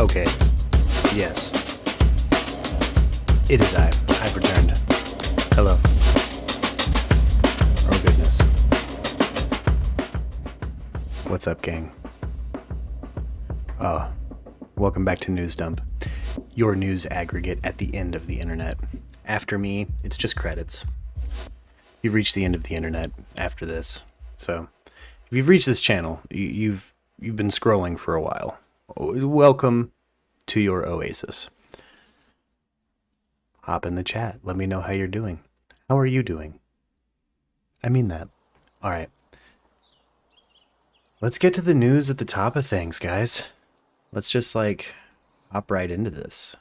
Okay. Yes. It is I. I've returned. Hello. Oh goodness. What's up, gang? Welcome back to News Dump, your news aggregate at the end of the internet. After me, it's just credits. You've reached the end of the internet after this. So, if you've reached this channel, you've been scrolling for a while. Welcome to your oasis. Hop in the chat. Let me know how you're doing. How are you doing? I mean that. Alright. Let's get to the news at the top of things, guys. Let's just, hop right into this.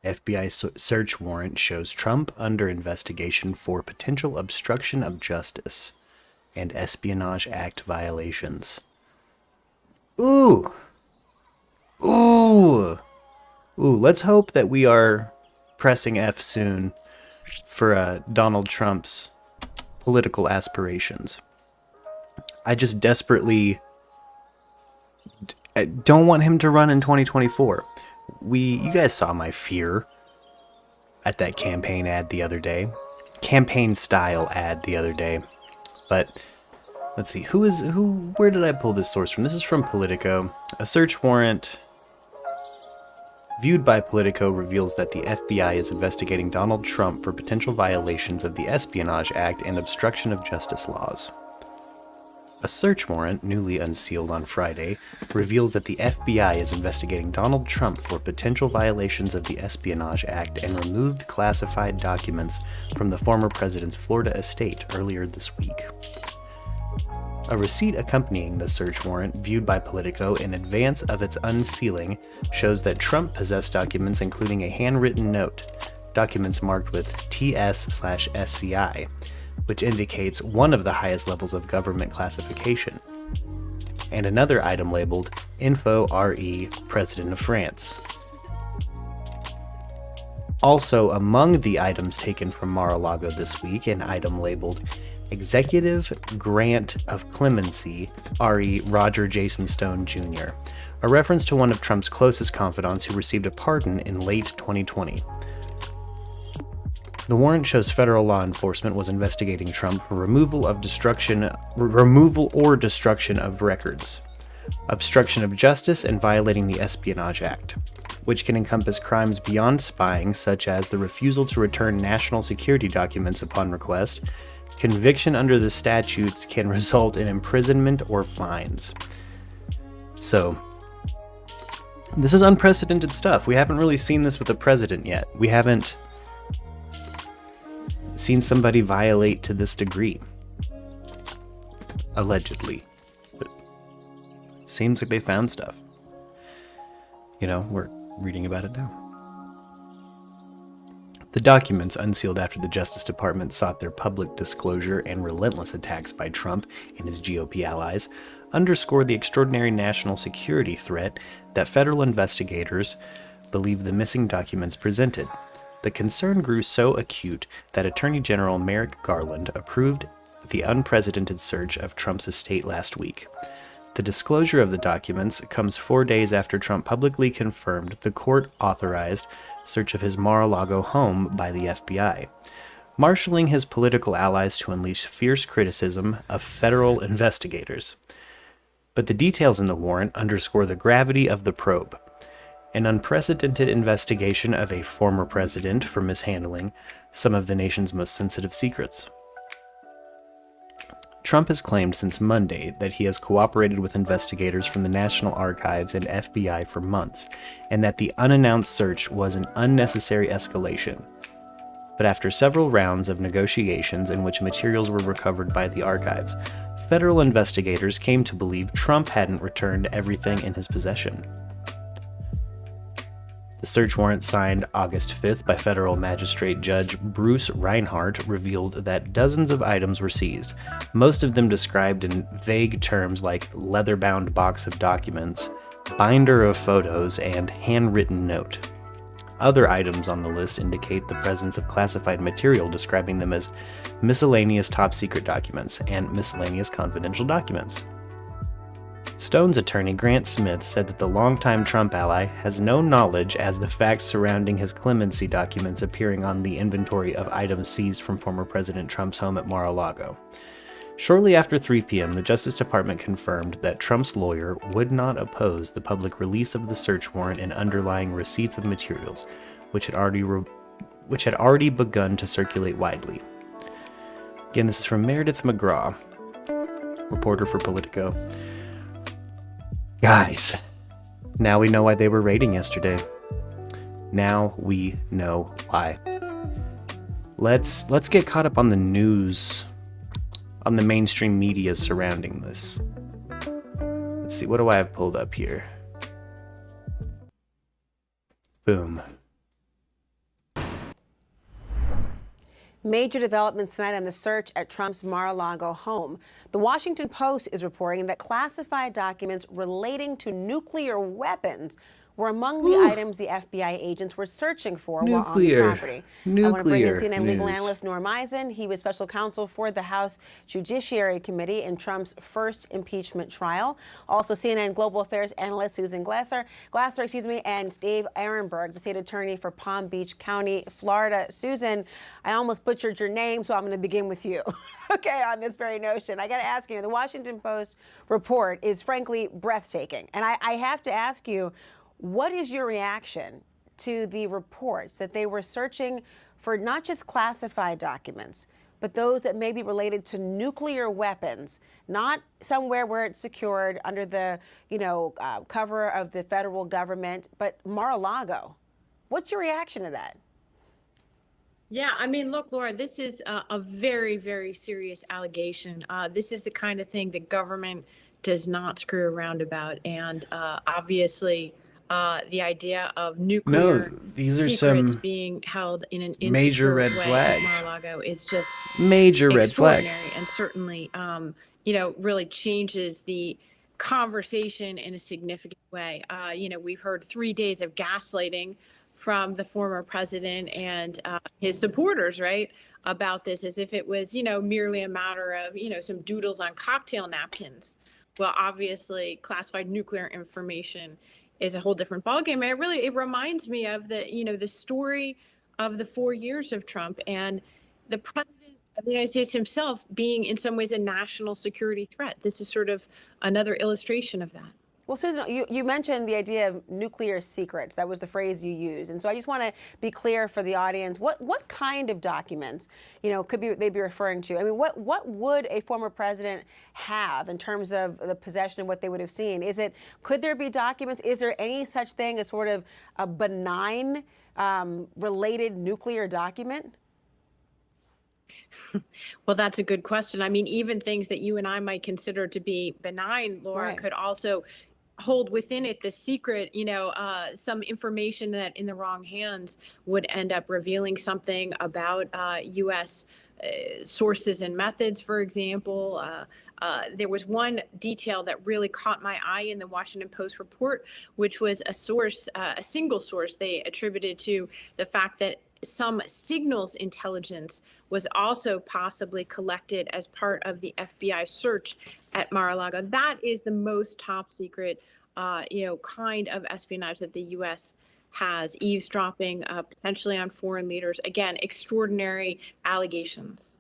FBI search warrant shows Trump under investigation for potential obstruction of justice and Espionage Act violations. Ooh! Let's hope that we are pressing F soon for Donald Trump's political aspirations. I just desperately don't want him to run in 2024. You guys saw my fear at that campaign ad the other day. Campaign style ad the other day. But let's see, where did I pull this source from? This is from Politico. A search warrant viewed by Politico reveals that the FBI is investigating Donald Trump for potential violations of the Espionage Act and obstruction of justice laws. A search warrant, newly unsealed on Friday, reveals that the FBI is investigating Donald Trump for potential violations of the Espionage Act and removed classified documents from the former president's Florida estate earlier this week. A receipt accompanying the search warrant, viewed by Politico in advance of its unsealing, shows that Trump possessed documents including a handwritten note, documents marked with TS/SCI, which indicates one of the highest levels of government classification, and another item labeled Info RE President of France. Also among the items taken from Mar-a-Lago this week, an item labeled Executive Grant of Clemency RE Roger Jason Stone Jr., a reference to one of Trump's closest confidants who received a pardon in late 2020. The warrant shows federal law enforcement was investigating Trump for removal or destruction of records, obstruction of justice, and violating the Espionage Act, which can encompass crimes beyond spying, such as the refusal to return national security documents upon request. Conviction under the statutes can result in imprisonment or fines. So, this is unprecedented stuff. We haven't really seen this with the president yet. We haven't seen somebody violate to this degree. Allegedly. But seems like they found stuff. We're reading about it now. The documents, unsealed after the Justice Department sought their public disclosure and relentless attacks by Trump and his GOP allies, underscore the extraordinary national security threat that federal investigators believe the missing documents presented. The concern grew so acute that Attorney General Merrick Garland approved the unprecedented search of Trump's estate last week. The disclosure of the documents comes 4 days after Trump publicly confirmed the court-authorized search of his Mar-a-Lago home by the FBI, marshaling his political allies to unleash fierce criticism of federal investigators. But the details in the warrant underscore the gravity of the probe. An unprecedented investigation of a former president for mishandling some of the nation's most sensitive secrets. Trump has claimed since Monday that he has cooperated with investigators from the National Archives and FBI for months, and that the unannounced search was an unnecessary escalation. But after several rounds of negotiations in which materials were recovered by the archives, federal investigators came to believe Trump hadn't returned everything in his possession. The search warrant signed August 5th by federal magistrate Judge Bruce Reinhart revealed that dozens of items were seized, most of them described in vague terms like leather-bound box of documents, binder of photos, and handwritten note. Other items on the list indicate the presence of classified material, describing them as miscellaneous top-secret documents and miscellaneous confidential documents. Stone's attorney, Grant Smith, said that the longtime Trump ally has no knowledge as the facts surrounding his clemency documents appearing on the inventory of items seized from former President Trump's home at Mar-a-Lago. Shortly after 3 p.m., the Justice Department confirmed that Trump's lawyer would not oppose the public release of the search warrant and underlying receipts of materials, which had already begun to circulate widely. Again, this is from Meredith McGraw, reporter for Politico. Guys, now we know why they were raiding yesterday. Now we know why. Let's get caught up on the news, on the mainstream media surrounding this. Let's see, what do I have pulled up here? Boom. Major developments tonight on the search at Trump's Mar-a-Lago home. The Washington Post is reporting that classified documents relating to nuclear weapons were among the items the FBI agents were searching for while on the property. I want to bring in CNN legal analyst Norm Eisen. He was special counsel for the House Judiciary Committee in Trump's first impeachment trial. Also, CNN global affairs analyst Susan Glasser, and Dave Ehrenberg, the state attorney for Palm Beach County, Florida. Susan, I almost butchered your name, so I'm going to begin with you. Okay, on this very notion, I got to ask you, the Washington Post report is frankly breathtaking. And I have to ask you, what is your reaction to the reports that they were searching for not just classified documents, but those that may be related to nuclear weapons, not somewhere where it's secured under the, cover of the federal government, but Mar-a-Lago? What's your reaction to that? Yeah, I mean, look, Laura, this is a very, very serious allegation. This is the kind of thing the government does not screw around about. And obviously, the idea of nuclear secrets being held in an major red way flags at Mar-a-Lago is just major red flags, and certainly, really changes the conversation in a significant way. We've heard 3 days of gaslighting from the former president and his supporters, right, about this, as if it was, merely a matter of, some doodles on cocktail napkins. Well, obviously, classified nuclear information is a whole different ballgame. And it reminds me of the story of the 4 years of Trump and the president of the United States himself being in some ways a national security threat. This is sort of another illustration of that. Well, Susan, you mentioned the idea of nuclear secrets. That was the phrase you used. And so I just want to be clear for the audience, what kind of documents, they be referring to? I mean, what would a former president have in terms of the possession of what they would have seen? Could there be documents? Is there any such thing as sort of a benign related nuclear document? Well, that's a good question. I mean, even things that you and I might consider to be benign, Laura, right, could also hold within it the secret, some information that in the wrong hands would end up revealing something about U.S. Sources and methods, for example. There was one detail that really caught my eye in the Washington Post report, which was a single source they attributed to the fact that some signals intelligence was also possibly collected as part of the FBI search at Mar-a-Lago. That is the most top secret, kind of espionage that the U.S. has, eavesdropping potentially on foreign leaders. Again, extraordinary allegations.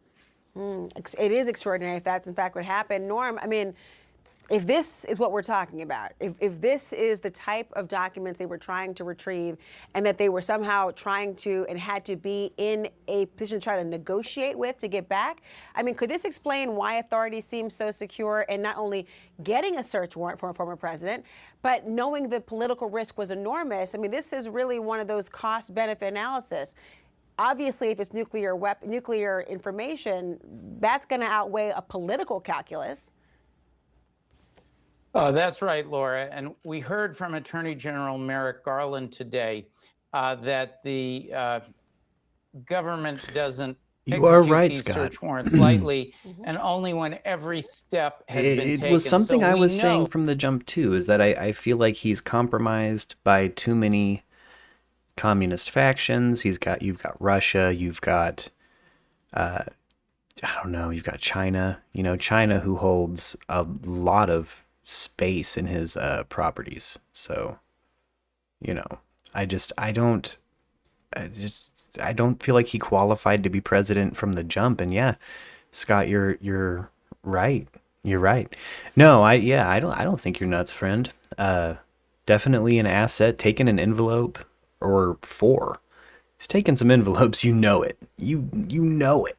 It is extraordinary if that's in fact what happened. Norm, I mean, if this is what we're talking about, if this is the type of documents they were trying to retrieve and that they were somehow trying to and had to be in a position to try to negotiate with to get back, I mean, could this explain why authorities seem so secure in not only getting a search warrant for a former president, but knowing the political risk was enormous? I mean, this is really one of those cost-benefit analysis. Obviously, if it's nuclear information, that's going to outweigh a political calculus. Oh, that's right, Laura. And we heard from Attorney General Merrick Garland today that the government doesn't execute these search warrants lightly, and only when every step has been taken. It was something I was saying from the jump, too, is that I feel like he's compromised by too many communist factions. You've got Russia, you've got you've got China, China, who holds a lot of space in his properties. So, you know, I don't feel like he qualified to be president from the jump. And yeah, Scott, you're right. You're right. No, I don't think you're nuts, friend. Definitely an asset. Taking an envelope or 4. He's taking some envelopes. You know it. You know it.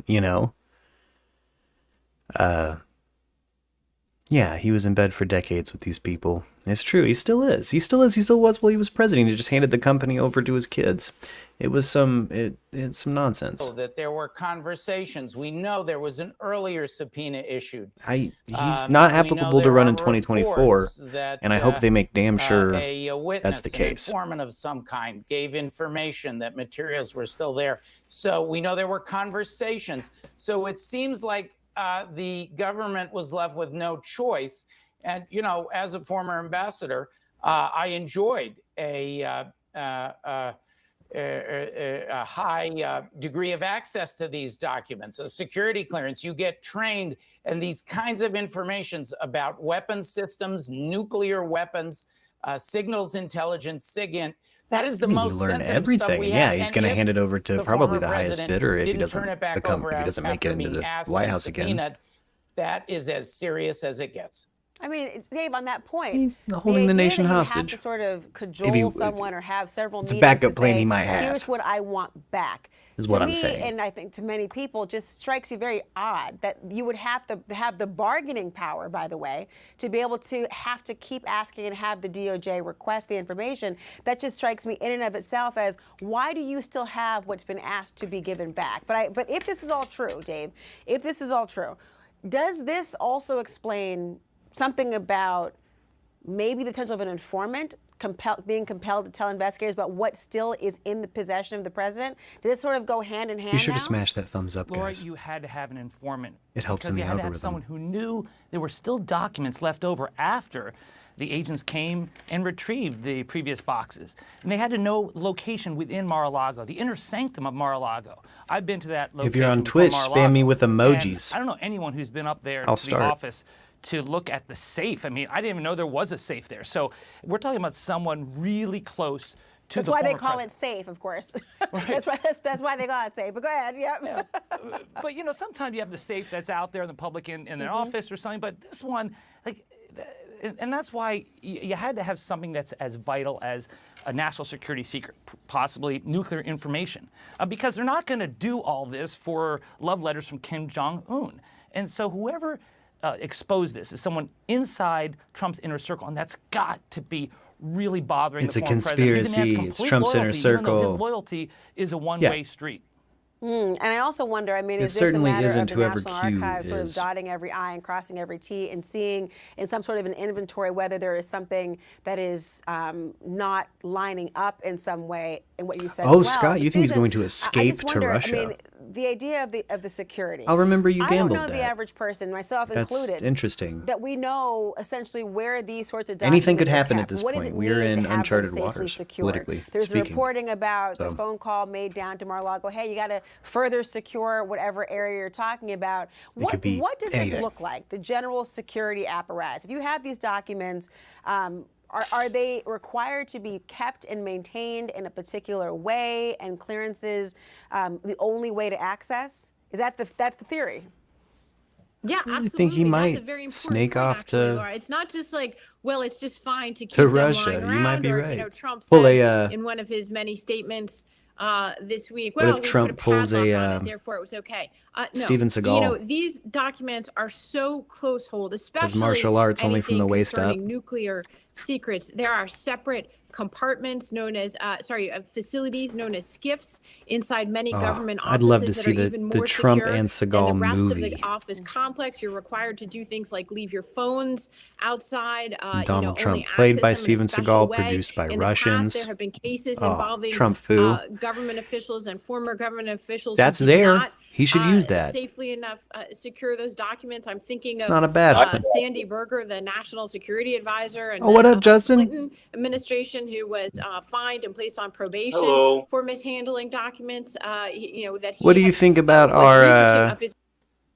You know. Yeah, he was in bed for decades with these people. It's true. He still is. He still is. He still was while he was president. He just handed the company over to his kids. It was it's some nonsense. That there were conversations. We know there was an earlier subpoena issued. He's not applicable to run in 2024, and I hope they make damn sure a witness, that's the case. An informant of some kind gave information that materials were still there. So we know there were conversations. So it seems like the government was left with no choice. And, you know, as a former ambassador, I enjoyed a high degree of access to these documents, a security clearance. You get trained, and these kinds of informations about weapons systems, nuclear weapons, signals intelligence, SIGINT. That is the most sensitive everything. Stuff we yeah, have. He's going to hand it over to probably the highest bidder if he doesn't make it into the White House again. That is as serious as it gets. I mean, Dave, on that point, he's holding the nation hostage. You have to sort of cajole someone or have several meetings. It's a backup plan say, he might have. Here's what I want back. Is what I'm saying. And I think to many people, just strikes you very odd that you would have to have the bargaining power, by the way, to be able to have to keep asking and have the DOJ request the information. That just strikes me in and of itself as, why do you still have what's been asked to be given back? But if this is all true, Dave, if this is all true, does this also explain something about maybe the potential of an informant being compelled to tell investigators about what still is in the possession of the president? Does this sort of go hand in hand? You should have now? smashed that thumbs up, Laura, guys. you had to have an informant. It helps in the algorithm. You had algorithm. to have someone who knew there were still documents left over after the agents came and retrieved the previous boxes. And they had to know location within Mar-a-Lago, the inner sanctum of Mar-a-Lago. I've been to that location. If you're on Twitch, spam me with emojis. I don't know anyone who's been up there I'll to start. the office to look at the safe. I mean, I didn't even know there was a safe there. So we're talking about someone really close to That's the why they former call president. it safe, of course. That's why they call it safe. But go ahead. Yep. Yeah. But you know, sometimes you have the safe that's out there in the public in an office or something. But this one, like, and that's why you had to have something that's as vital as a national security secret, possibly nuclear information, because they're not going to do all this for love letters from Kim Jong-un. And so whoever exposed this is someone inside Trump's inner circle, and that's got to be really bothering It's the a former president. conspiracy. He It's demands Trump's complete inner loyalty, even though his circle. loyalty is a one-way street. And I also wonder, I mean, It is this a certainly matter isn't of the whoever National Q Archives sort of is. dotting every I and crossing every T and seeing in some sort of an inventory whether there is something that is not lining up in some way in what you said as Oh, well. Scott, But you think he's Susan, going to I escape just to wonder, Russia? I mean, the idea of the security. I'll remember you I don't gambled know the that. average person, myself That's included, interesting. that we know essentially where these sorts of documents Anything could are happen kept. at this What does point. it We are mean in to have them uncharted safely waters, secured? politically There's speaking. reporting about the So- phone call made down to Mar-a-Lago. Hey, you got to further secure whatever area you're talking about. could be What does anything. this look like? The general security apparatus. If you have these documents, are they required to be kept and maintained in a particular way, and clearances the only way to access? That's the theory? Yeah, absolutely. think he might That's a very important snake point, off actually, to- Laura. It's not just like, well, it's just fine to keep To them Russia. lying You around, might be or, right. You know, Trump said Well, they, in one of his many statements this week, What well, if we Trump put a pulls padlock a, on it, therefore it was okay. No, Steven Seagal? You know, these documents are so close hold, especially martial arts only from the anything waist up? concerning nuclear secrets. There are separate compartments known as, facilities known as SCIFs inside many government offices. I'd love to that see are the- even the more Trump secure and than Seagal the rest movie. of the office complex. You're required to do things like leave your phones outside. Donald Trump, only played by access them in a Steven special Seagal, way. produced by In the past, Russians. there have been cases Oh, involving Trump foo. government officials and former government officials. That's who did there. not, He should use that. safely enough secure those documents. I'm thinking It's of not a bad one. Sandy Berger, the national security advisor, and Oh, what the, up, Justin? Clinton administration, who was fined and placed on probation Hello. for mishandling documents. That he What do you had, think about was our using of his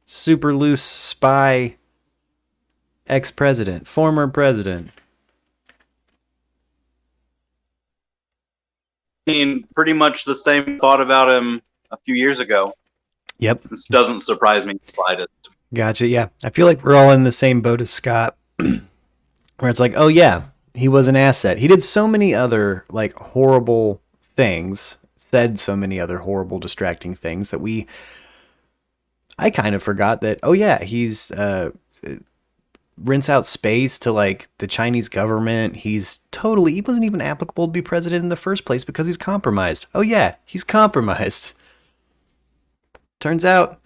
super loose spy Ex-president, former president. Pretty much the same thought about him a few years ago. Yep. This doesn't surprise me the slightest. Gotcha. Yeah. I feel like we're all in the same boat as Scott, where it's like, oh yeah, he was an asset. He did so many other like horrible things, said so many other horrible, distracting things that I kind of forgot that, oh yeah, he's rents out space to like the Chinese government. He wasn't even applicable to be president in the first place because he's compromised. Oh yeah, he's compromised. Turns out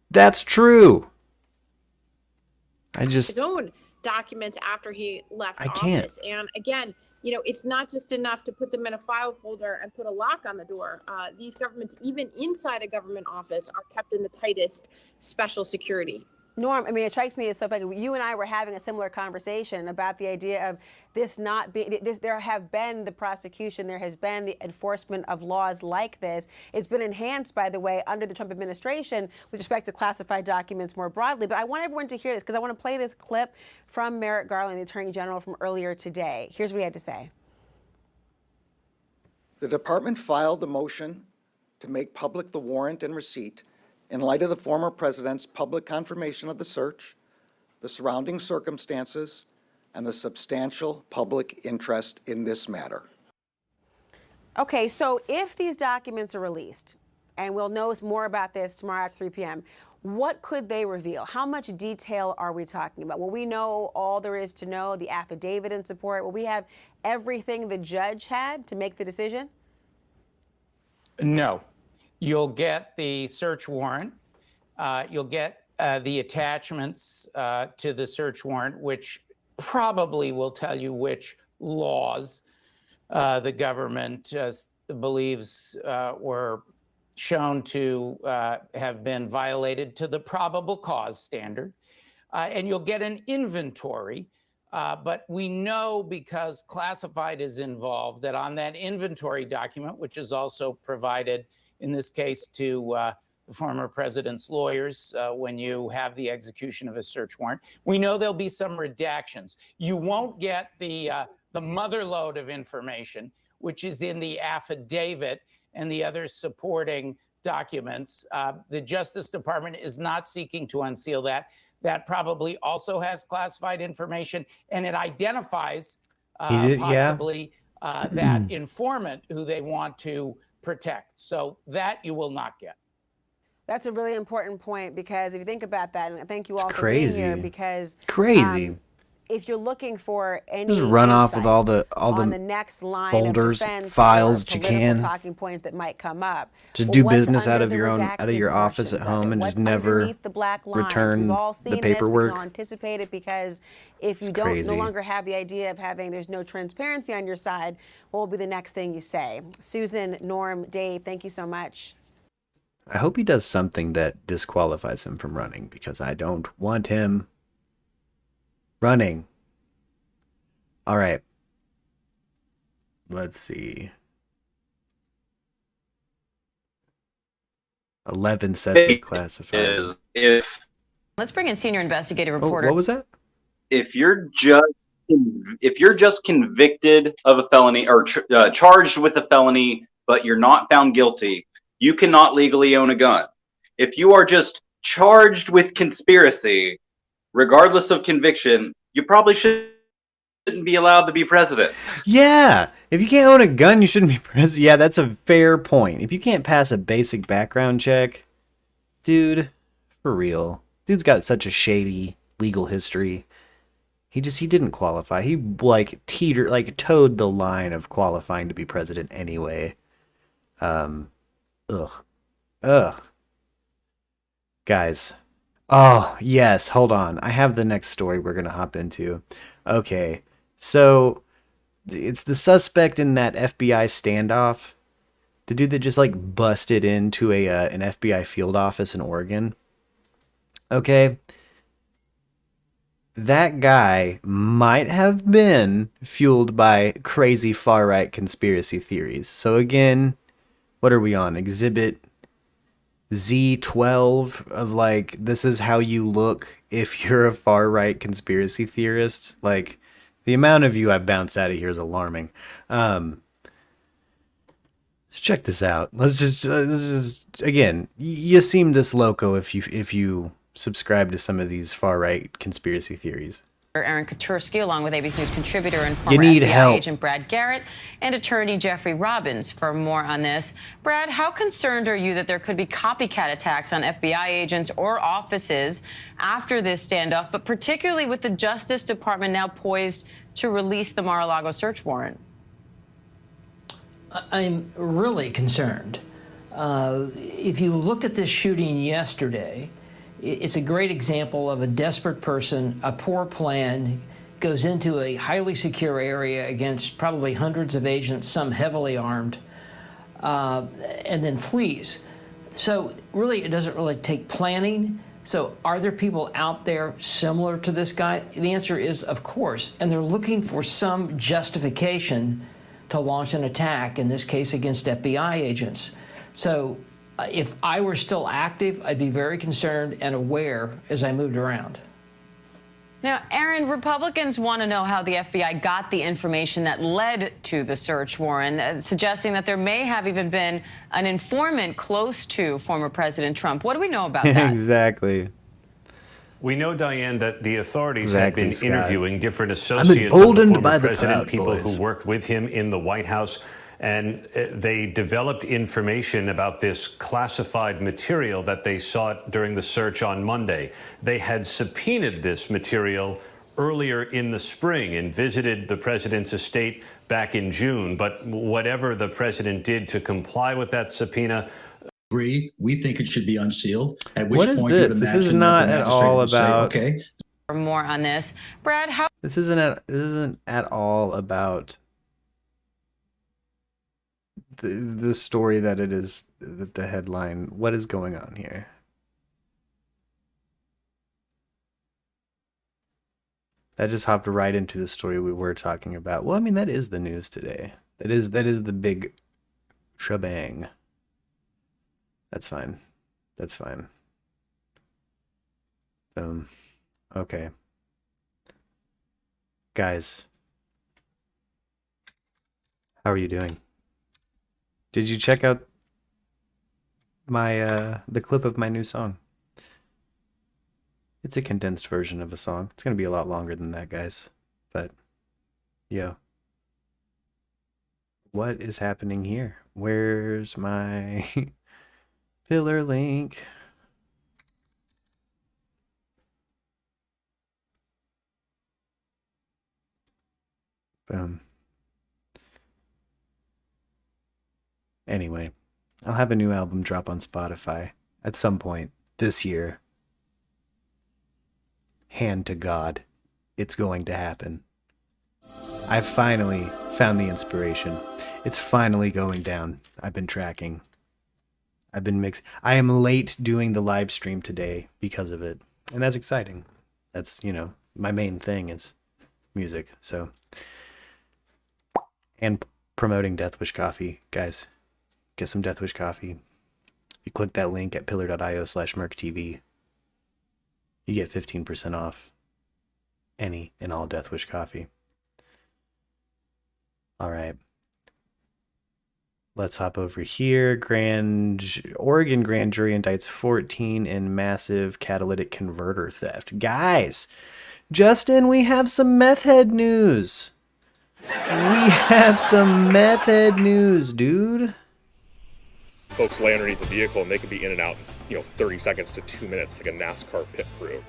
that's true. His own documents after he left office. And again, it's not just enough to put them in a file folder and put a lock on the door. These governments, even inside a government office, are kept in the tightest special security. Norm, I mean, it strikes me as so funny. You and I were having a similar conversation about the idea of this not being, there have been the prosecution, there has been the enforcement of laws like this. It's been enhanced, by the way, under the Trump administration with respect to classified documents more broadly. But I want everyone to hear this because I want to play this clip from Merrick Garland, the Attorney General, from earlier today. Here's what he had to say. The department filed the motion to make public the warrant and receipt in light of the former president's public confirmation of the search, the surrounding circumstances, and the substantial public interest in this matter. Okay, so if these documents are released, and we'll know more about this tomorrow after 3 p.m., what could they reveal? How much detail are we talking about? Will we know all there is to know, the affidavit in support? Will we have everything the judge had to make the decision? No. You'll get the search warrant. You'll get the attachments to the search warrant, which probably will tell you which laws the government believes were shown to have been violated to the probable cause standard. And you'll get an inventory. But we know, because classified is involved, that on that inventory document, which is also provided in this case to the former president's lawyers when you have the execution of a search warrant, we know there'll be some redactions. You won't get the mother lode of information, which is in the affidavit and the other supporting documents. The Justice Department is not seeking to unseal that. That probably also has classified information, and it identifies possibly that informant who they want to protect. So that you will not get. That's a really important point, because if you think about that, and thank you all for being here, because if you're looking for any just run off with all the next line folders, of defense files that you political can, talking points that might come up. just do business out of your office at home and just never return the paperwork. We can anticipate it, because if you no longer have the idea of there's no transparency on your side, what will be the next thing you say? Susan, Norm, Dave, thank you so much. I hope he does something that disqualifies him from running, because I don't want him running. All right. Let's see. 11 sets of classified. Let's bring in senior investigative reporter. What was that? If you're just convicted of a felony or charged with a felony, but you're not found guilty, you cannot legally own a gun. If you are just charged with conspiracy, regardless of conviction, you probably shouldn't be allowed to be president. Yeah. If you can't own a gun, you shouldn't be president. Yeah, that's a fair point. If you can't pass a basic background check, dude, for real. Dude's got such a shady legal history. He didn't qualify. He towed the line of qualifying to be president anyway. Guys. Oh, yes. Hold on. I have the next story we're going to hop into. Okay. So it's the suspect in that FBI standoff. The dude that just busted into an FBI field office in Oregon. Okay. That guy might have been fueled by crazy far-right conspiracy theories. So again, what are we on? Exhibit Z12 of this is how you look if you're a far-right conspiracy theorist, like, the amount of you I bounce out of here is alarming. Let's check this out. Let's just again, you seem this loco if you subscribe to some of these far-right conspiracy theories. Aaron Katursky, along with ABC News contributor and You former need FBI help. agent Brad Garrett and attorney Jeffrey Robbins for more on this. Brad, how concerned are you that there could be copycat attacks on FBI agents or offices after this standoff, but particularly with the Justice Department now poised to release the Mar-a-Lago search warrant? I'm really concerned. If you look at this shooting yesterday, it's a great example of a desperate person, a poor plan, goes into a highly secure area against probably hundreds of agents, some heavily armed, and then flees. So really, it doesn't really take planning. So are there people out there similar to this guy? The answer is, of course, and they're looking for some justification to launch an attack, in this case against FBI agents. So if I were still active, I'd be very concerned and aware as I moved around. Now, Aaron, Republicans want to know how the FBI got the information that led to the search warrant, suggesting that there may have even been an informant close to former President Trump. What do we know about that? Exactly. We know, Diane, that the authorities had been Scott. interviewing different associates of the emboldened former by the president, Proud people Boys. who worked with him in the White House, and they developed information about this classified material that they sought during the search on Monday. They had subpoenaed this material earlier in the spring and visited the president's estate back in June. But whatever the president did to comply with that subpoena, agree. We think it should be unsealed. At which What is point this? you'd This imagine is that not the at magistrate all would say, about. okay. For more on this, Brad, how This isn't at all about the story that it is, the headline. What is going on here? That just hopped right into the story we were talking about. Well, I mean, that is the news today. That is the big shebang. That's fine. That's fine. Okay. Guys, how are you doing? Did you check out my the clip of my new song? It's a condensed version of a song. It's gonna be a lot longer than that, guys. But yo, what is happening here? Where's my pillar link? Boom. Anyway, I'll have a new album drop on Spotify at some point this year. Hand to God, it's going to happen. I've finally found the inspiration. It's finally going down. I've been tracking. I've been mixing. I am late doing the live stream today because of it. And that's exciting. That's, my main thing is music. So, and promoting Death Wish Coffee. Guys, get some Death Wish Coffee. You click that link at pillar.io/MURKtv. You get 15% off any and all Death Wish Coffee. All right. Let's hop over here. Oregon grand jury indicts 14 in massive catalytic converter theft. Guys, Justin, we have some meth head news. We have some meth head news, dude. Folks lay underneath the vehicle and they could be in and out in 30 seconds to 2 minutes, like a NASCAR pit crew.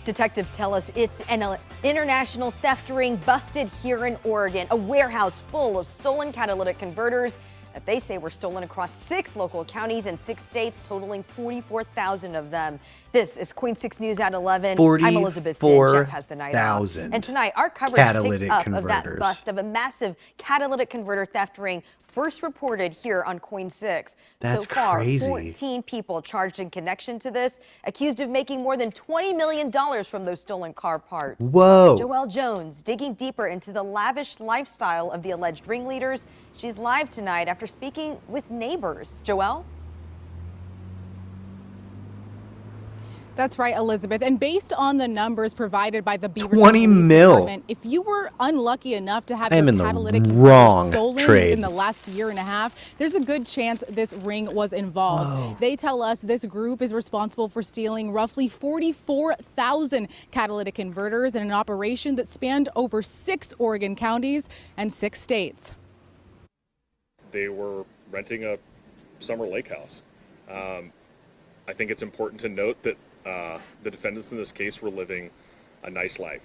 Detectives tell us it's an international theft ring busted here in Oregon. A warehouse full of stolen catalytic converters that they say were stolen across 6 local counties and 6 states, totaling 44,000 of them. This is Queen 6 News at 11. I'm Elizabeth Din. Jeff has the night out. And tonight, our coverage picks up of that bust of a massive catalytic converter theft ring first reported here on Queen 6. That's so far, crazy. 14 people charged in connection to this, accused of making more than $20 million from those stolen car parts. Whoa. Joelle Jones digging deeper into the lavish lifestyle of the alleged ringleaders. She's live tonight after speaking with neighbors. Joelle? That's right, Elizabeth. And based on the numbers provided by the Beaverton 20 Police mil. Department, if you were unlucky enough to have I am your in the catalytic converter wrong stolen trade. in the last year and a half, there's a good chance this ring was involved. Whoa. They tell us this group is responsible for stealing roughly 44,000 catalytic converters in an operation that spanned over 6 Oregon counties and 6 states. They were renting a summer lake house. I think it's important to note that the defendants in this case were living a nice life,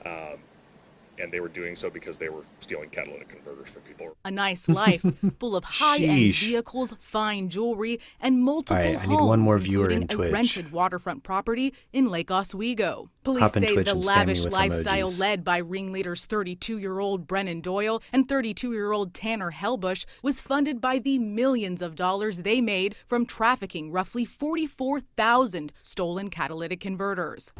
and they were doing so because they were stealing catalytic converters from people. A nice life full of high-end vehicles, fine jewelry, and multiple All right, I need homes, one more viewer including in Twitch. a rented waterfront property in Lake Oswego. Police Hop in say Twitch the and spam me lavish with lifestyle emojis. led by ringleaders 32-year-old Brennan Doyle and 32-year-old Tanner Helbush was funded by the millions of dollars they made from trafficking roughly 44,000 stolen catalytic converters.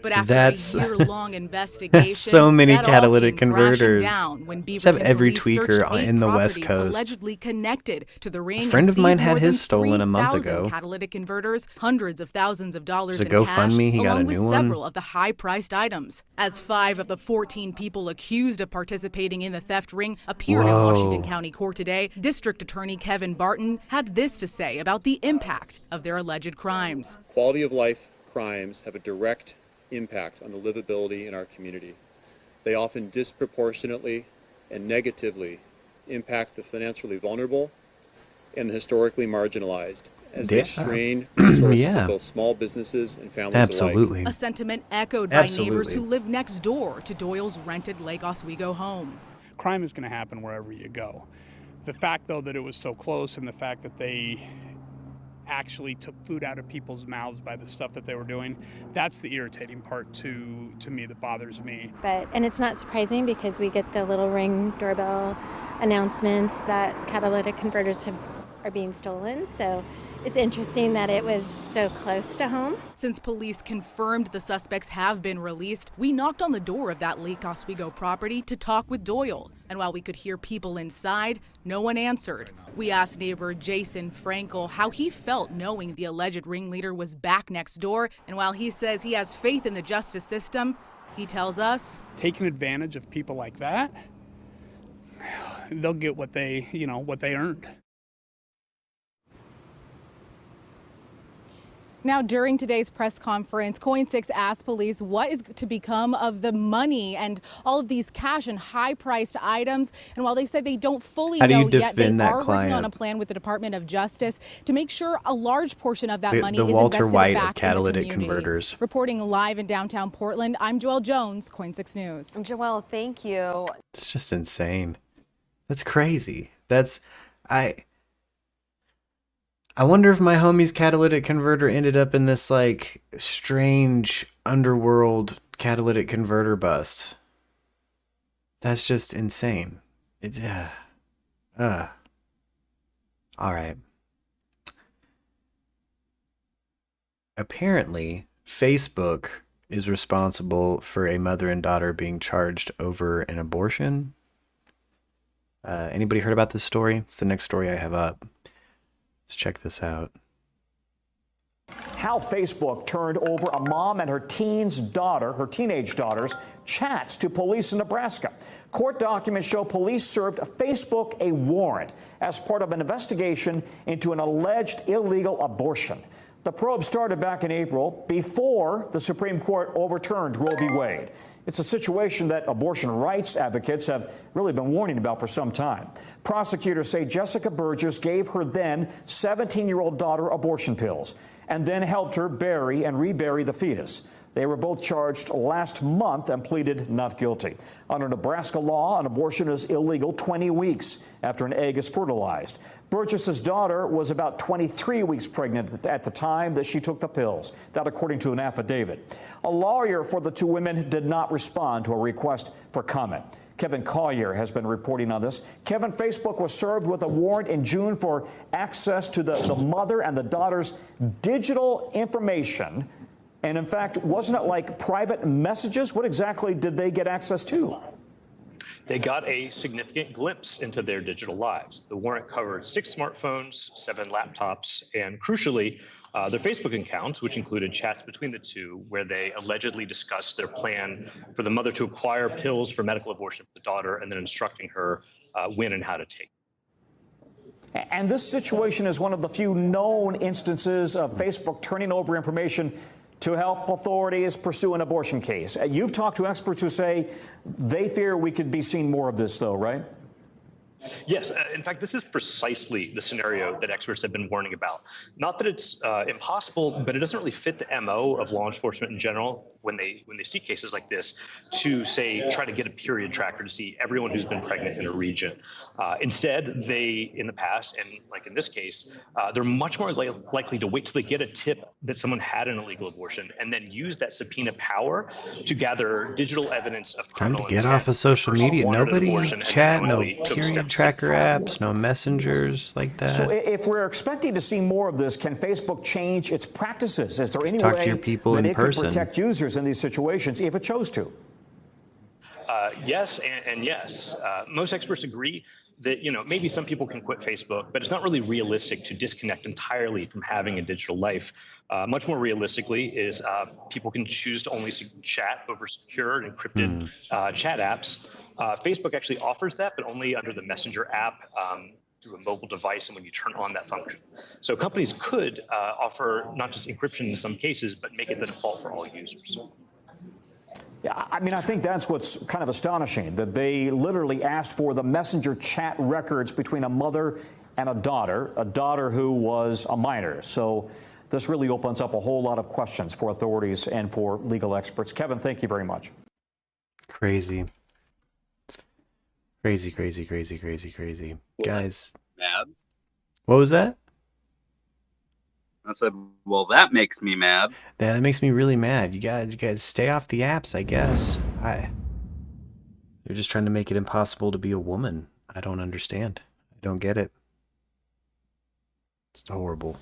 But after a year-long investigation, that's so many that all catalytic came crashing converters. down when Just have Beaverton every police tweaker searched 8 in the West properties Coast. allegedly connected to the ring. A friend and of mine seized had more his than stolen a month 3,000 ago. catalytic converters, hundreds of thousands of dollars There's in a cash, GoFundMe, he got a along with new one. several of the high-priced items. As 5 of the 14 people accused of participating in the theft ring appeared in Washington County Court today, District Attorney Kevin Barton had this to say about the impact of their alleged crimes. Quality of life crimes have a direct impact on the livability in our community. They often disproportionately and negatively impact the financially vulnerable and the historically marginalized as they strain resources of both small businesses and families alike. A sentiment echoed by neighbors who live next door to Doyle's rented Lake Oswego home. Crime is going to happen wherever you go. The fact, though, that it was so close and the fact that they actually took food out of people's mouths by the stuff that they were doing, that's the irritating part to me that bothers me. And it's not surprising because we get the little Ring doorbell announcements that catalytic converters are being stolen. So it's interesting that it was so close to home. Since police confirmed the suspects have been released, we knocked on the door of that Lake Oswego property to talk with Doyle. And while we could hear people inside, no one answered. We asked neighbor Jason Frankel how he felt knowing the alleged ringleader was back next door. And while he says he has faith in the justice system, he tells us, taking advantage of people like that, they'll get what they earned. Now, during today's press conference, Coin6 asked police what is to become of the money and all of these cash and high-priced items. And while they said they don't fully know yet, they are working on a plan with the Department of Justice to make sure a large portion of that money is Walter invested White back of catalytic in the community. converters. Reporting live in downtown Portland, I'm Joelle Jones, Coin6 News. Joelle, thank you. It's just insane. That's crazy. I wonder if my homie's catalytic converter ended up in this like strange underworld catalytic converter bust. That's just insane. All right. Apparently, Facebook is responsible for a mother and daughter being charged over an abortion. Anybody heard about this story? It's the next story I have up. Let's check this out. How Facebook turned over a mom and her teenage daughter's chats to police in Nebraska. Court documents show police served Facebook a warrant as part of an investigation into an alleged illegal abortion. The probe started back in April before the Supreme Court overturned Roe v. Wade. It's a situation that abortion rights advocates have really been warning about for some time. Prosecutors say Jessica Burgess gave her then 17-year-old daughter abortion pills and then helped her bury and rebury the fetus. They were both charged last month and pleaded not guilty. Under Nebraska law, an abortion is illegal 20 weeks after an egg is fertilized. Burgess's daughter was about 23 weeks pregnant at the time that she took the pills, that according to an affidavit. A lawyer for the two women did not respond to a request for comment. Kevin Collier has been reporting on this. Kevin, Facebook was served with a warrant in June for access to the mother and the daughter's digital information. And in fact, wasn't it like private messages? What exactly did they get access to? they got a significant glimpse into their digital lives. The warrant covered 6 smartphones, 7 laptops, and crucially, their Facebook accounts, which included chats between the two, where they allegedly discussed their plan for the mother to acquire pills for medical abortion for the daughter and then instructing her when and how to take. And this situation is one of the few known instances of Facebook turning over information to help authorities pursue an abortion case. You've talked to experts who say they fear we could be seeing more of this, though, right? Yes. In fact, this is precisely the scenario that experts have been warning about. Not that it's impossible, but it doesn't really fit the MO of law enforcement in general when they see cases like this to, say, try to get a period tracker to see everyone who's been pregnant in a region. Instead, they, in the past, and like in this case, they're much more likely to wait till they get a tip that someone had an illegal abortion and then use that subpoena power to gather digital evidence of Time to criminal get intent. off of social media. Nobody chat, no family took period steps to tracker apps, no messengers like that. So if we're expecting to see more of this, can Facebook change its practices? Is there any talk to way your people that in it person. could protect users in these situations if it chose to? Yes and yes. Most experts agree that, maybe some people can quit Facebook, but it's not really realistic to disconnect entirely from having a digital life. Much more realistically is people can choose to only chat over secure and encrypted chat apps. Facebook actually offers that, but only under the Messenger app through a mobile device and when you turn on that function. So companies could offer not just encryption in some cases, but make it the default for all users. Yeah, I mean, I think that's what's kind of astonishing, that they literally asked for the Messenger chat records between a mother and a daughter who was a minor. So this really opens up a whole lot of questions for authorities and for legal experts. Kevin, thank you very much. Crazy. Crazy. Guys. Mad. What was that? I said, well, that makes me mad. That makes me really mad. You guys stay off the apps, I guess. They're just trying to make it impossible to be a woman. I don't understand. I don't get it. It's horrible.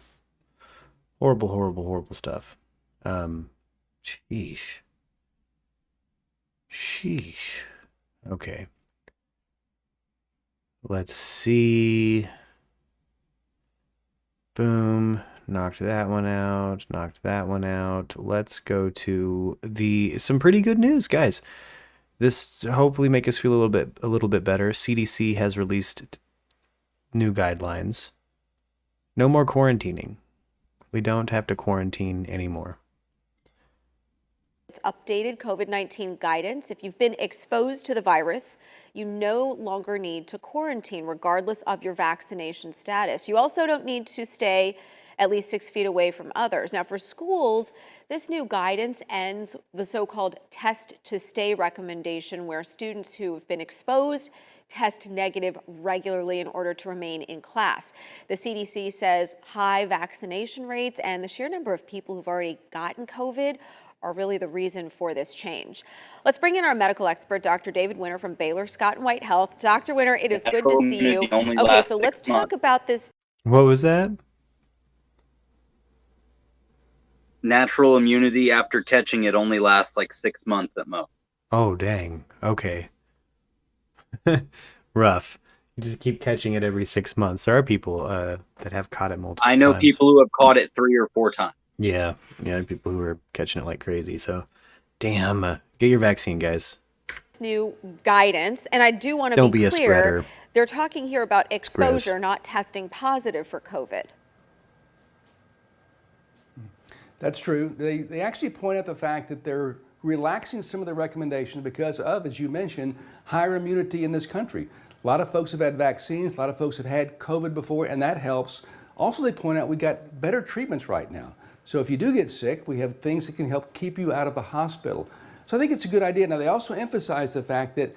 Horrible stuff. Sheesh. Okay. Let's see. Boom. Knocked that one out. Let's go to some pretty good news, guys. This hopefully make us feel a little bit better. CDC has released new guidelines. No more quarantining. We don't have to quarantine anymore. It's updated COVID-19 guidance. If you've been exposed to the virus, you no longer need to quarantine regardless of your vaccination status. You also don't need to stay at least 6 feet away from others. Now, for schools, this new guidance ends the so-called test to stay recommendation, where students who have been exposed test negative regularly in order to remain in class. The CDC says high vaccination rates and the sheer number of people who've already gotten COVID are really the reason for this change. Let's bring in our medical expert, Dr. David Winter from Baylor Scott & White Health. Dr. Winter, it is good to see you. Okay, so let's talk about this. What was that? Natural immunity after catching it only lasts like 6 months at most. Oh, dang. Okay. Rough. You just keep catching it every 6 months. There are people that have caught it multiple times. I know people who have caught it 3 or 4 times. Yeah, people who are catching it like crazy. So, damn, get your vaccine, guys. New guidance, and I do want to be clear. They're talking here about exposure, not testing positive for COVID. That's true. They actually point out the fact that they're relaxing some of the recommendations because of, as you mentioned, higher immunity in this country. A lot of folks have had vaccines, a lot of folks have had COVID before, and that helps. Also, they point out we got better treatments right now. So if you do get sick, we have things that can help keep you out of the hospital. So I think it's a good idea. Now, they also emphasize the fact that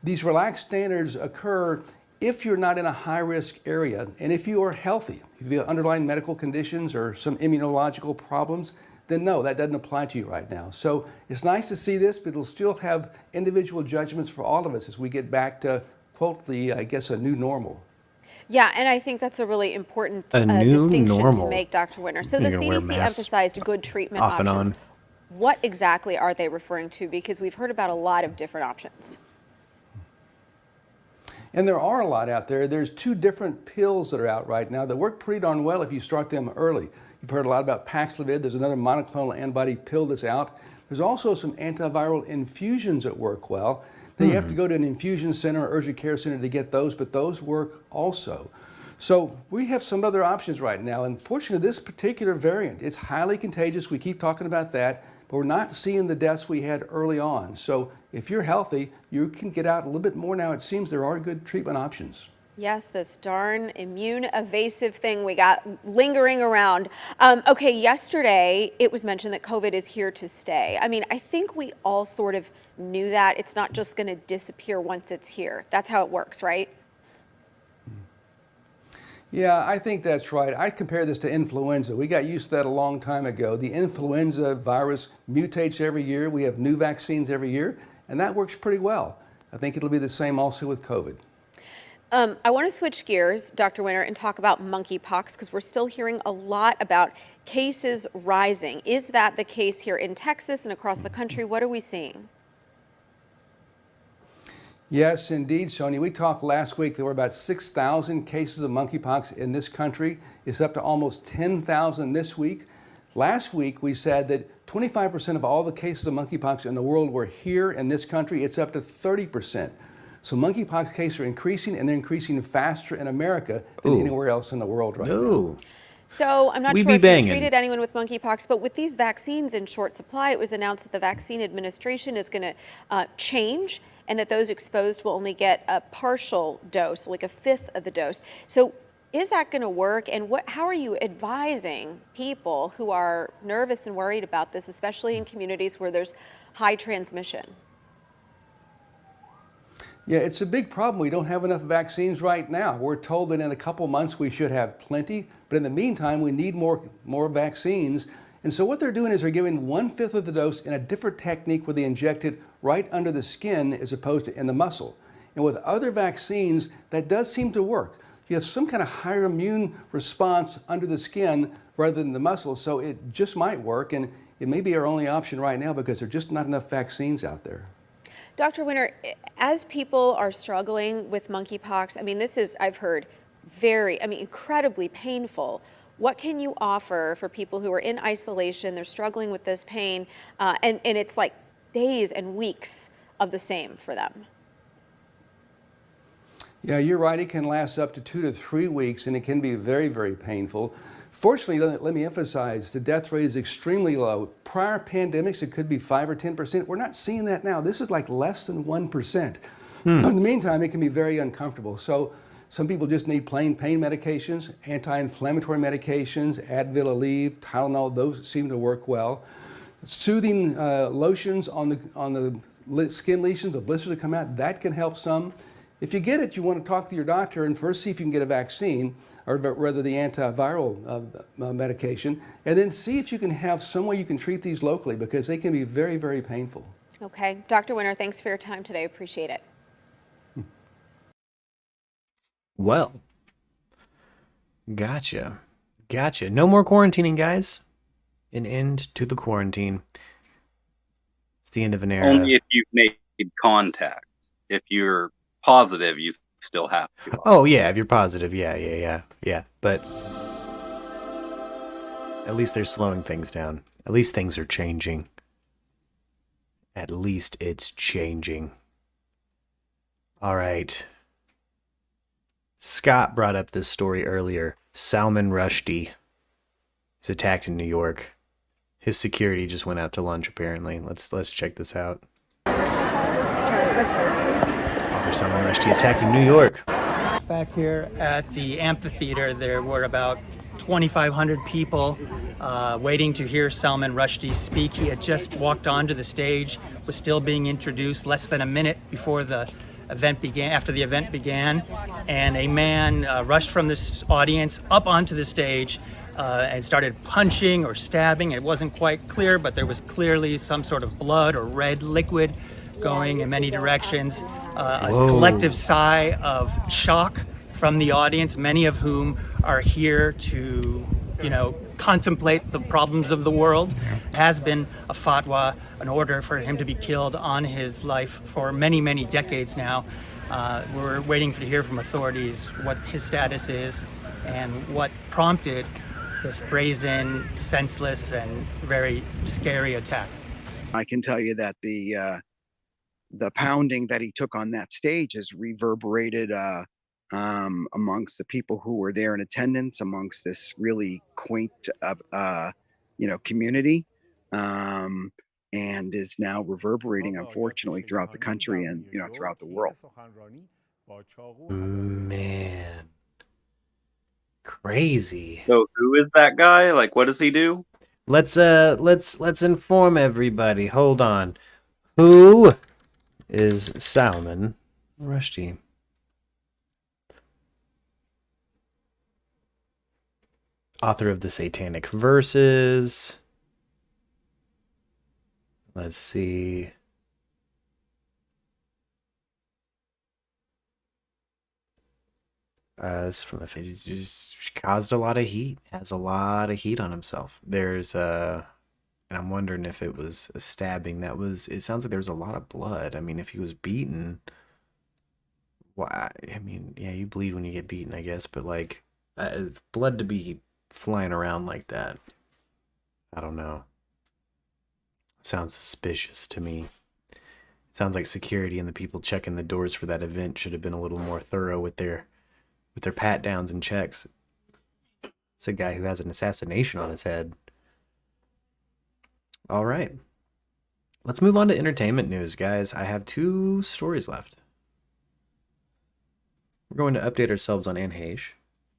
these relaxed standards occur if you're not in a high-risk area and if you are healthy. If you have underlying medical conditions or some immunological problems, then no, that doesn't apply to you right now. So it's nice to see this, but it'll still have individual judgments for all of us as we get back to, quote, a new normal. Yeah, and I think that's a really important distinction to make, Dr. Winter. So the CDC emphasized good treatment options. What exactly are they referring to? Because we've heard about a lot of different options. And there are a lot out there. There's 2 different pills that are out right now that work pretty darn well if you start them early. You've heard a lot about Paxlovid. There's another monoclonal antibody pill that's out. There's also some antiviral infusions that work well. Now, you have to go to an infusion center or urgent care center to get those, but those work also. So we have some other options right now. Unfortunately, this particular variant, it's highly contagious. We keep talking about that, but we're not seeing the deaths we had early on. So if you're healthy, you can get out a little bit more now. It seems there are good treatment options. Yes, this darn immune evasive thing we got lingering around. Okay, yesterday it was mentioned that COVID is here to stay. I mean, I think we all sort of knew that. It's not just going to disappear once it's here. That's how it works, right? Yeah, I think that's right. I compare this to influenza. We got used to that a long time ago. The influenza virus mutates every year. We have new vaccines every year, and that works pretty well. I think it'll be the same also with COVID. I want to switch gears, Dr. Winter, and talk about monkeypox because we're still hearing a lot about cases rising. Is that the case here in Texas and across the country? What are we seeing? Yes, indeed, Sonia. We talked last week, there were about 6,000 cases of monkeypox in this country. It's up to almost 10,000 this week. Last week, we said that 25% of all the cases of monkeypox in the world were here in this country. It's up to 30%. So monkeypox cases are increasing, and they're increasing faster in America than anywhere else in the world right now. So I'm not sure if you treated anyone with monkeypox, but with these vaccines in short supply, it was announced that the vaccine administration is going to change and that those exposed will only get a partial dose, like a fifth of the dose. So is that going to work? And how are you advising people who are nervous and worried about this, especially in communities where there's high transmission? Yeah, it's a big problem. We don't have enough vaccines right now. We're told that in a couple months we should have plenty, but in the meantime we need more vaccines. And so what they're doing is they're giving 1/5 of the dose in a different technique where they inject it right under the skin as opposed to in the muscle. And with other vaccines, that does seem to work. You have some kind of higher immune response under the skin rather than the muscle, so it just might work, and it may be our only option right now because there are just not enough vaccines out there. Dr. Winter, as people are struggling with monkeypox, I mean, this is, I've heard, incredibly painful. What can you offer for people who are in isolation, they're struggling with this pain, and it's like days and weeks of the same for them? Yeah, you're right. It can last up to 2 to 3 weeks, and it can be very, very painful. Fortunately, let me emphasize, the death rate is extremely low. Prior pandemics, it could be 5 or 10%. We're not seeing that now. This is like less than 1%. In the meantime, it can be very uncomfortable. So some people just need plain pain medications, anti-inflammatory medications, Advil, Aleve, Tylenol. Those seem to work well. Soothing lotions on the skin lesions, the blisters that come out, that can help some. If you get it, you want to talk to your doctor and first see if you can get a vaccine, or rather the antiviral medication, and then see if you can have some way you can treat these locally because they can be very, very painful. Okay. Dr. Winter, thanks for your time today. Appreciate it. Well, gotcha. No more quarantining, guys. An end to the quarantine. It's the end of an era. Only if you've made contact. If you're positive, you still have to. Oh, yeah, if you're positive. Yeah. But at least they're slowing things down. At least things are changing. At least it's changing. All right. Scott brought up this story earlier. Salman Rushdie is attacked in New York. His security just went out to lunch, apparently. Let's check this out. Salman Rushdie attacked in New York. Back here at the amphitheater, there were about 2,500 people waiting to hear Salman Rushdie speak. He had just walked onto the stage, was still being introduced less than a minute before the event began, after the event began, and a man rushed from this audience up onto the stage and started punching or stabbing. It wasn't quite clear, but there was clearly some sort of blood or red liquid going in many directions. A collective sigh of shock from the audience, many of whom are here to, contemplate the problems of the world. Has been a fatwa, an order for him to be killed on his life for many, many decades now. We're waiting to hear from authorities what his status is and what prompted this brazen, senseless, and very scary attack. I can tell you that the pounding that he took on that stage has reverberated amongst the people who were there in attendance, amongst this really quaint, community, and is now reverberating, unfortunately, throughout the country and throughout the world. Man, crazy. So who is that guy? Like, what does he do? Let's inform everybody. Hold on. Who is Salman Rushdie? Author of the Satanic Verses. Let's see. It's from the face. He just caused a lot of heat. Has a lot of heat on himself. There's and I'm wondering if it was a stabbing. It sounds like there was a lot of blood. I mean, if he was beaten, why? I mean, yeah, you bleed when you get beaten, I guess, but like, blood to be flying around like that, I don't know. Sounds suspicious to me. It sounds like security and the people checking the doors for that event should have been a little more thorough with their pat downs and checks. It's a guy who has an assassination on his head. All right. Let's move on to entertainment news, guys. I have 2 stories left. We're going to update ourselves on Anne Heche.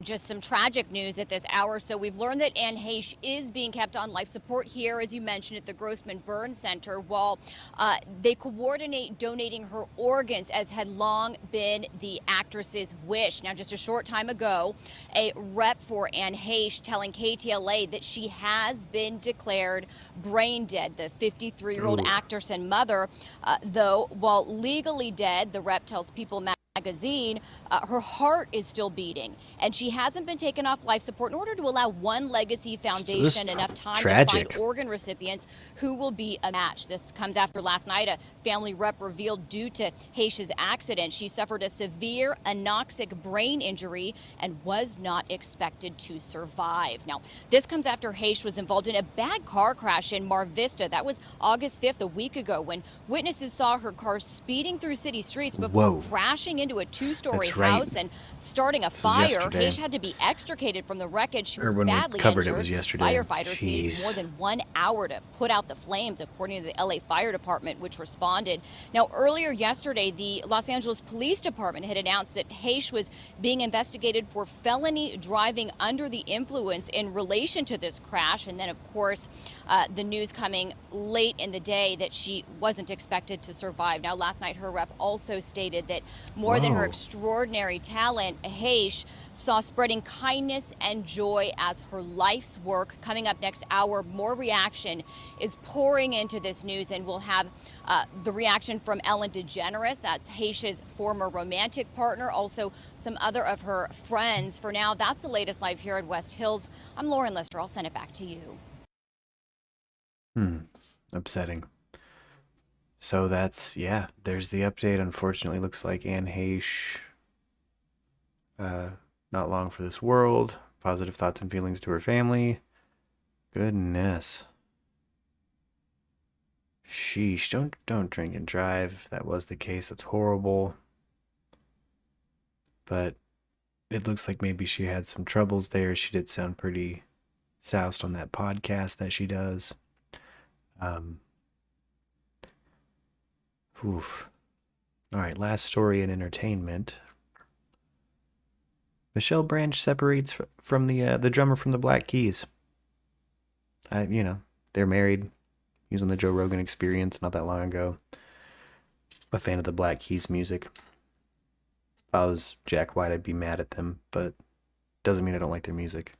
Just some tragic news at this hour. So we've learned that Anne Heche is being kept on life support here, as you mentioned, at the Grossman Burn Center, while they coordinate donating her organs, as had long been the actress's wish. Now, just a short time ago, a rep for Anne Heche telling KTLA that she has been declared brain dead. The 53-year-old actress and mother, though, while legally dead, the rep tells People Magazine, her heart is still beating, and she hasn't been taken off life support in order to allow One Legacy Foundation enough time to find organ recipients who will be a match. This comes after last night a family rep revealed, due to Heche's accident, she suffered a severe anoxic brain injury and was not expected to survive. Now, this comes after Heche was involved in a bad car crash in Mar Vista. That was August 5th, a week ago, when witnesses saw her car speeding through city streets before crashing into a 2-story house and starting a fire. Heche had to be extricated from the wreckage. She was badly injured. It was yesterday. Firefighters needed more than 1 hour to put out the flames, according to the LA Fire Department, which responded. Now, earlier yesterday, the Los Angeles Police Department had announced that Heche was being investigated for felony driving under the influence in relation to this crash. And then, of course, the news coming late in the day that she wasn't expected to survive. Now, last night, her rep also stated that more than her extraordinary talent, Heche saw spreading kindness and joy as her life's work. Coming up next hour, more reaction is pouring into this news, and we'll have the reaction from Ellen DeGeneres. That's Heche's former romantic partner, also some other of her friends. For now, that's the latest live here at West Hills. I'm Lauren Lister. I'll send it back to you. Upsetting. So that's, yeah, there's the update. Unfortunately, looks like Anne Heche, not long for this world. Positive thoughts and feelings to her family. Goodness. Sheesh, don't drink and drive. If that was the case, that's horrible. But it looks like maybe she had some troubles there. She did sound pretty soused on that podcast that she does. Oof. All right, last story in entertainment. Michelle Branch separates from the drummer from the Black Keys. They're married. He was on the Joe Rogan Experience not that long ago. A fan of the Black Keys music. If I was Jack White, I'd be mad at them, but doesn't mean I don't like their music.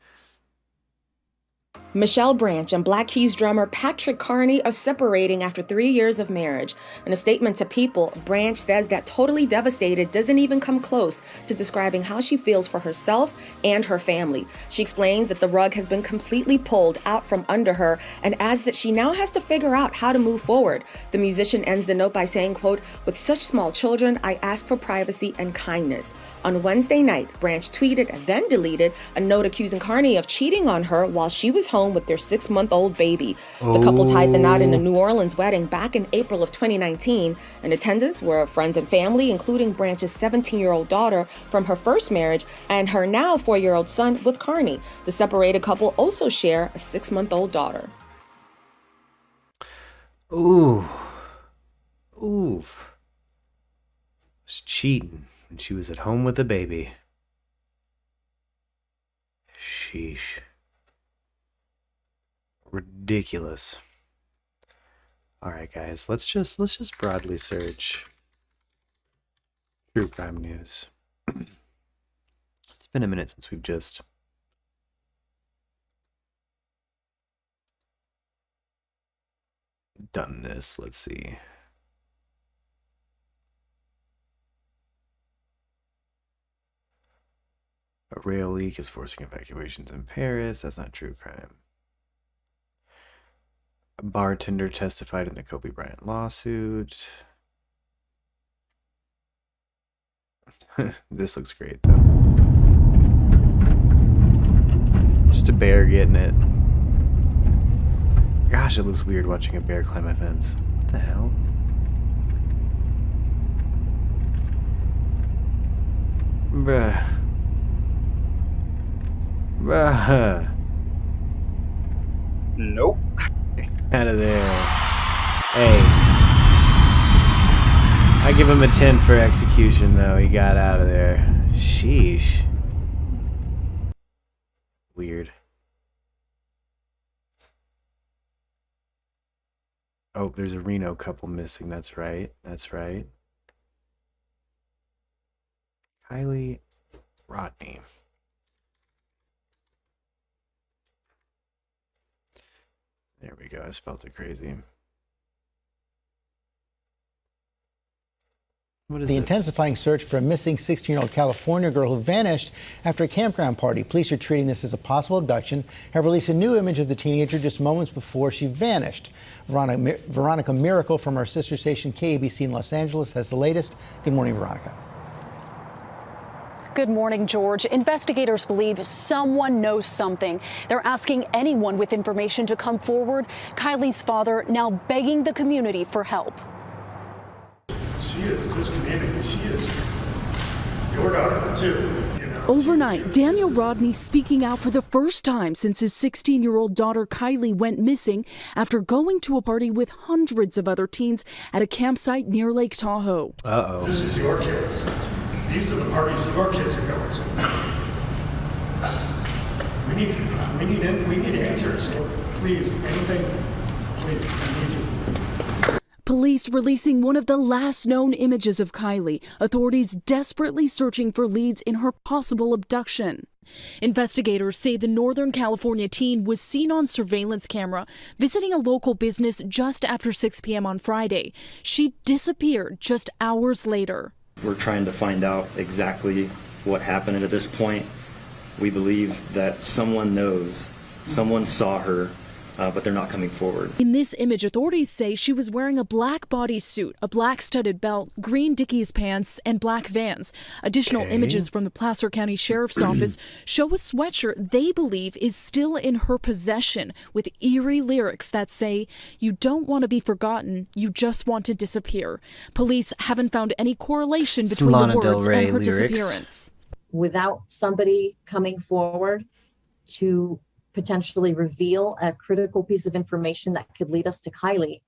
Michelle Branch and Black Keys drummer Patrick Carney are separating after 3 years of marriage. In a statement to People, Branch says that totally devastated doesn't even come close to describing how she feels for herself and her family. She explains that the rug has been completely pulled out from under her and adds that she now has to figure out how to move forward. The musician ends the note by saying, quote, "With such small children, I ask for privacy and kindness." On Wednesday night, Branch tweeted and then deleted a note accusing Carney of cheating on her while she was home with their 6-month-old baby. The couple tied the knot in a New Orleans wedding back in April of 2019. In attendance were friends and family, including Branch's 17-year-old daughter from her first marriage and her now 4-year-old son with Carney. The separated couple also share a 6-month-old daughter. Ooh. Oof. Was cheating when she was at home with the baby. Sheesh. Ridiculous. All right, guys, let's just broadly search true crime news. It's been a minute since we've just done this. Let's see. A rail leak is forcing evacuations in Paris. That's not true crime. A bartender testified in the Kobe Bryant lawsuit. This looks great, though. Just a bear getting it. Gosh, it looks weird watching a bear climb a fence. What the hell? Bruh. Bruh. Nope. Out of there. Hey. I give him a 10 for execution, though. He got out of there. Sheesh. Weird. Oh, there's a Reno couple missing. That's right. That's right. Kylie Rodney. There we go. I spelled it crazy. What is the this? intensifying search for a missing 16-year-old California girl who vanished after a campground party. Police are treating this as a possible abduction, have released a new image of the teenager just moments before she vanished. Veronica Miracle from our sister station KABC in Los Angeles has the latest. Good morning, Veronica. Good morning, George. Investigators believe someone knows something. They're asking anyone with information to come forward. Kylie's father now begging the community for help. She is, this community, she is your daughter, too. Overnight, Daniel Rodney speaking out for the first time since his 16-year-old daughter Kylie went missing after going to a party with hundreds of other teens at a campsite near Lake Tahoe. Uh-oh. This is your kids. These are the parties your kids are going to. We need answers. Please, anything, please, I need you. Police releasing one of the last known images of Kylie, authorities desperately searching for leads in her possible abduction. Investigators say the Northern California teen was seen on surveillance camera visiting a local business just after 6 p.m. on Friday. She disappeared just hours later. We're trying to find out exactly what happened, and at this point, we believe that someone knows, someone saw her, but they're not coming forward. In this image, authorities say she was wearing a black bodysuit, a black studded belt, green Dickies pants, and black Vans. Additional images from the Placer County Sheriff's Office show a sweatshirt they believe is still in her possession, with eerie lyrics that say, "You don't want to be forgotten, you just want to disappear." Police haven't found any correlation between the words and her disappearance. Without somebody coming forward to potentially reveal a critical piece of information that could lead us to Kylie,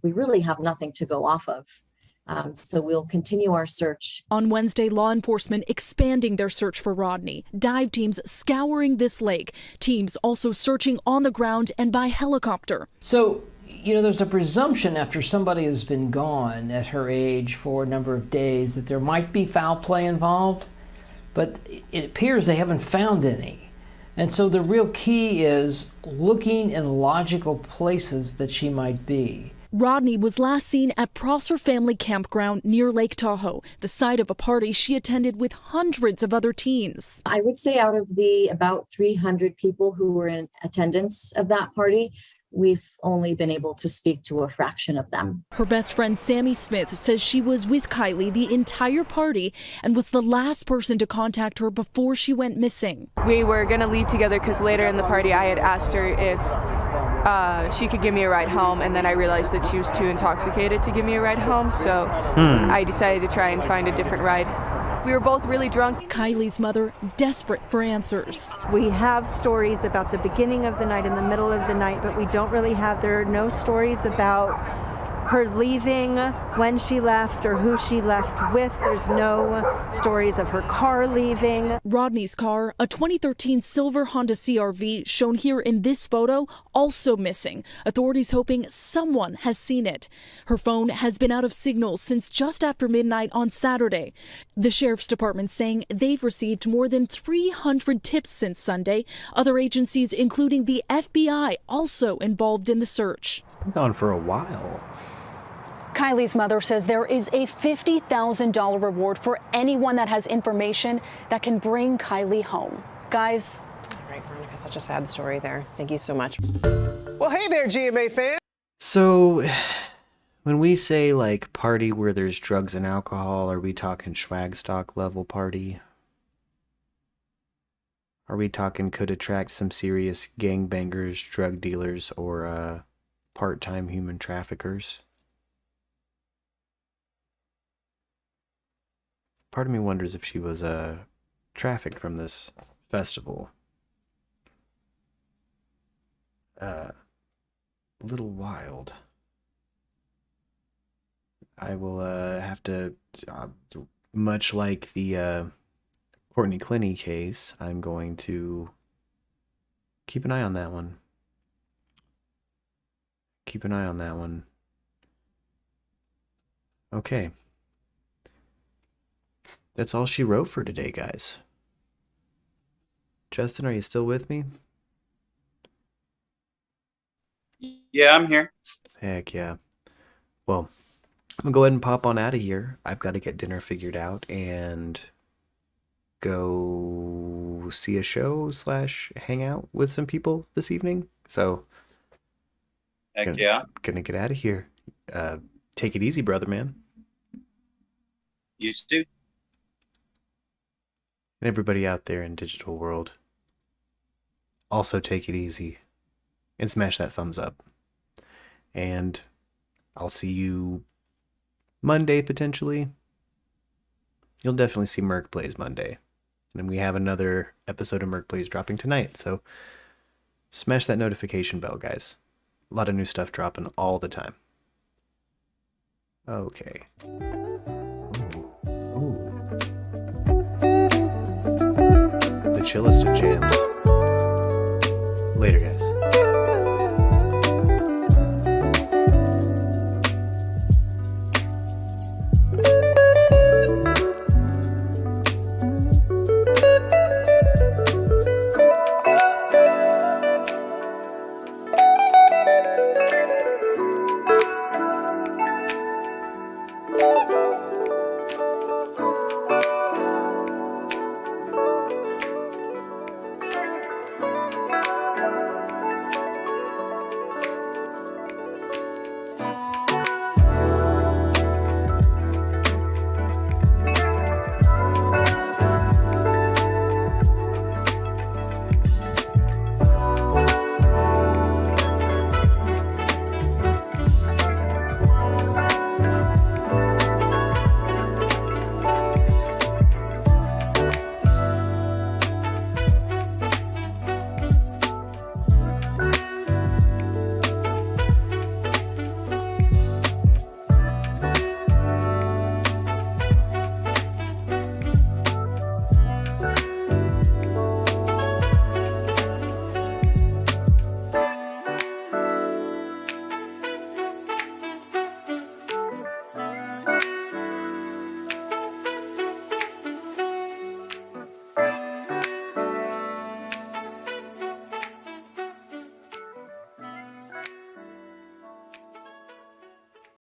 we really have nothing to go off of. So we'll continue our search. On Wednesday, law enforcement expanding their search for Rodney. Dive teams scouring this lake. Teams also searching on the ground and by helicopter. So, there's a presumption after somebody has been gone at her age for a number of days that there might be foul play involved, but it appears they haven't found any. And so the real key is looking in logical places that she might be. Rodney was last seen at Prosser Family Campground near Lake Tahoe, the site of a party she attended with hundreds of other teens. I would say out of the about 300 people who were in attendance of that party, we've only been able to speak to a fraction of them. Her best friend Sammy Smith says she was with Kylie the entire party and was the last person to contact her before she went missing. We were going to leave together because later in the party I had asked her if she could give me a ride home, and then I realized that she was too intoxicated to give me a ride home, so I decided to try and find a different ride. We were both really drunk. Kylie's mother desperate for answers. We have stories about the beginning of the night and the middle of the night, but we don't really have, there are no stories about her leaving, when she left, or who she left with. There's no stories of her car leaving. Rodney's car, a 2013 silver Honda CR-V shown here in this photo, also missing. Authorities hoping someone has seen it. Her phone has been out of signal since just after midnight on Saturday. The sheriff's department saying they've received more than 300 tips since Sunday. Other agencies, including the FBI, also involved in the search. Gone for a while. Kylie's mother says there is a $50,000 reward for anyone that has information that can bring Kylie home. Guys. All right, Veronica, such a sad story there. Thank you so much. Well, hey there, GMA fans. So, when we say like party where there's drugs and alcohol, are we talking Schwagstock level party? Are we talking could attract some serious gangbangers, drug dealers, or part-time human traffickers? Part of me wonders if she was trafficked from this festival. A little wild. I will have to, much like the Courtney Clinny case, I'm going to keep an eye on that one. Keep an eye on that one. Okay. That's all she wrote for today, guys. Justin, are you still with me? Yeah, I'm here. Heck yeah. Well, I'm going to go ahead and pop on out of here. I've got to get dinner figured out and go see a show / hang out with some people this evening. So, heck yeah. Gonna get out of here. Take it easy, brother, man. You too. And everybody out there in digital world, also take it easy and smash that thumbs up. And I'll see you Monday, potentially. You'll definitely see Merk Plays Monday. And then we have another episode of Merk Plays dropping tonight. So smash that notification bell, guys. A lot of new stuff dropping all the time. Okay. Ooh. The chillest of jams.